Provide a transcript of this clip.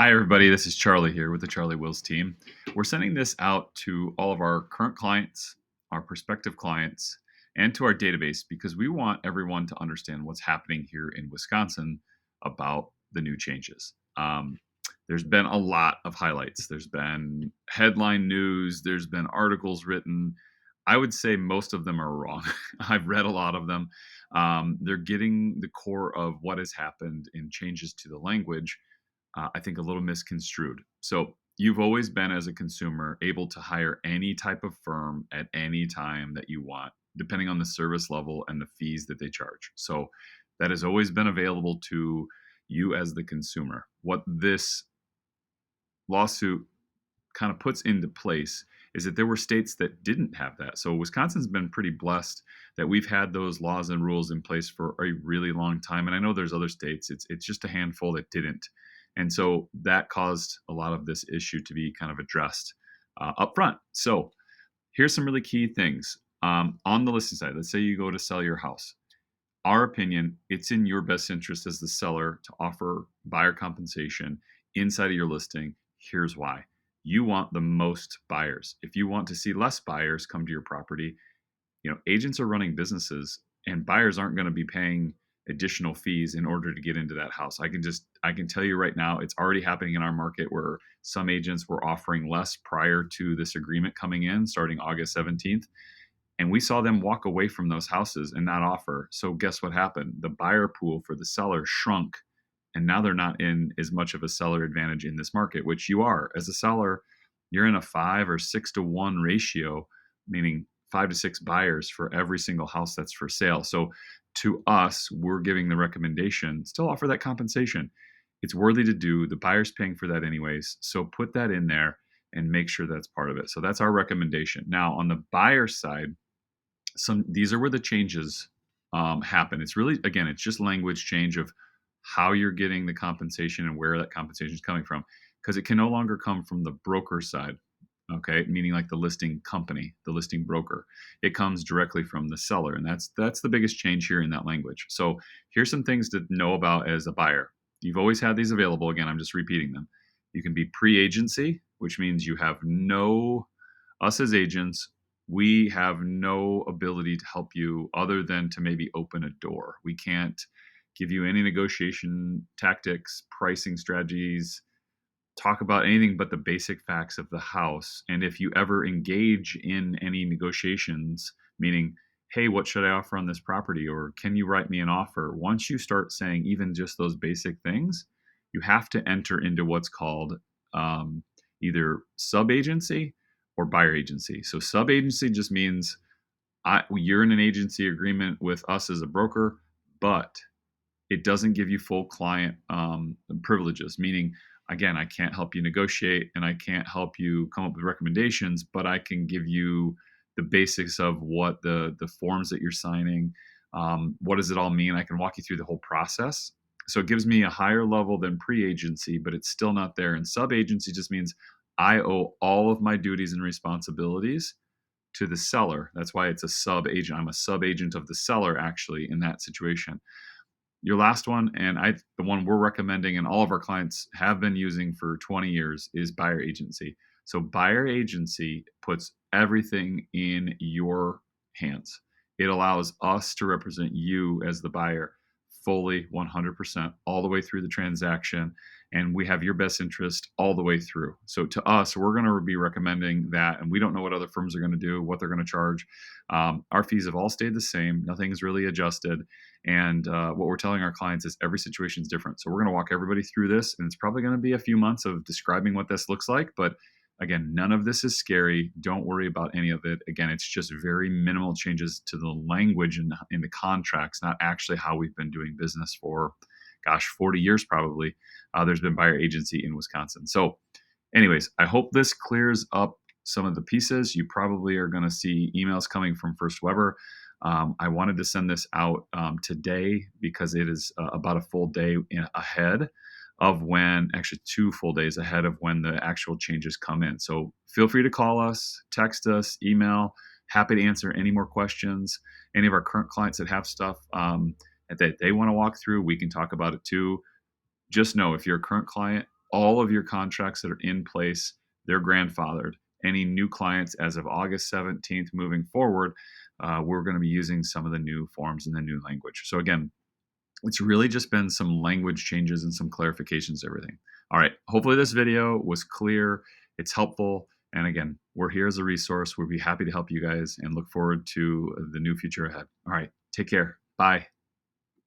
Hi, everybody. This is Charlie here with the Charlie Wills team. We're sending this out to all of our current clients, our prospective clients, and to our database because we want everyone to understand what's happening here in Wisconsin about the new changes. There's been a lot of highlights. There's been headline news, there's been articles written. I would say most of them are wrong. I've read a lot of them. They're getting the core of what has happened in changes to the language, I think, a little misconstrued. So you've always been, as a consumer, able to hire any type of firm at any time that you want, depending on the service level and the fees that they charge. So that has always been available to you as the consumer. What this lawsuit kind of puts into place is that there were states that didn't have that. So Wisconsin's been pretty blessed that we've had those laws and rules in place for a really long time. And I know there's other states, it's just a handful that didn't. And so that caused a lot of this issue to be kind of addressed up front. So here's some really key things. On the listing side, let's say you go to sell your house. Our opinion, it's in your best interest as the seller to offer buyer compensation inside of your listing. Here's why. You want the most buyers. If you want to see less buyers come to your property, agents are running businesses and buyers aren't going to be paying additional fees in order to get into that house. I can tell you right now, it's already happening in our market where some agents were offering less prior to this agreement coming in starting August 17th. And we saw them walk away from those houses and not offer. So guess what happened? The buyer pool for the seller shrunk. And now they're not in as much of a seller advantage in this market, which you are. As a seller, you're in a 5 or 6-to-1 ratio, meaning 5 to 6 buyers for every single house that's for sale. So to us, we're giving the recommendation, still offer that compensation. It's worthy to do. The buyer's paying for that anyways. So put that in there and make sure that's part of it. So that's our recommendation. Now, on the buyer side, these are where the changes happen. It's really, again, it's just language change of how you're getting the compensation and where that compensation is coming from, because it can no longer come from the broker side. Okay, meaning like the listing company, the listing broker. It comes directly from the seller, and that's the biggest change here in that language. So here's some things to know about as a buyer. You've always had these available. Again, I'm just repeating them. You can be pre-agency, which means you have no, us as agents, we have no ability to help you other than to maybe open a door. We can't give you any negotiation tactics, pricing strategies, talk about anything but the basic facts of the house. And if you ever engage in any negotiations, meaning, hey, what should I offer on this property? Or can you write me an offer? Once you start saying even just those basic things, you have to enter into what's called either sub agency or buyer agency. So sub agency just means you're in an agency agreement with us as a broker, but it doesn't give you full client privileges, meaning, again, I can't help you negotiate and I can't help you come up with recommendations, but I can give you the basics of what the forms that you're signing, what does it all mean? I can walk you through the whole process. So it gives me a higher level than pre-agency, but it's still not there. And sub-agency just means I owe all of my duties and responsibilities to the seller. That's why it's a sub-agent. I'm a sub-agent of the seller, actually, in that situation. Your last one, and the one we're recommending and all of our clients have been using for 20 years, is buyer agency. So buyer agency puts everything in your hands. It allows us to represent you as the buyer fully, 100%, all the way through the transaction. And we have your best interest all the way through. So to us, we're going to be recommending that. And we don't know what other firms are going to do, what they're going to charge. Our fees have all stayed the same. Nothing's really adjusted. And what we're telling our clients is every situation is different. So we're going to walk everybody through this. And it's probably going to be a few months of describing what this looks like. But again, none of this is scary. Don't worry about any of it. Again, it's just very minimal changes to the language and in the contracts, not actually how we've been doing business for, 40 years probably. There's been buyer agency in Wisconsin. So anyways, I hope this clears up some of the pieces. You probably are going to see emails coming from First Weber. I wanted to send this out today because it is about a full day ahead of when, actually 2 full days ahead of when the actual changes come in. So feel free to call us, text us, email. Happy to answer any more questions. Any of our current clients that have stuff that they want to walk through, we can talk about it too. Just know, if you're a current client, all of your contracts that are in place, they're grandfathered. Any new clients as of August 17th moving forward, we're going to be using some of the new forms and the new language. So again, it's really just been some language changes and some clarifications, everything. All right. Hopefully this video was clear. It's helpful. And again, we're here as a resource. We'll be happy to help you guys and look forward to the new future ahead. All right. Take care. Bye.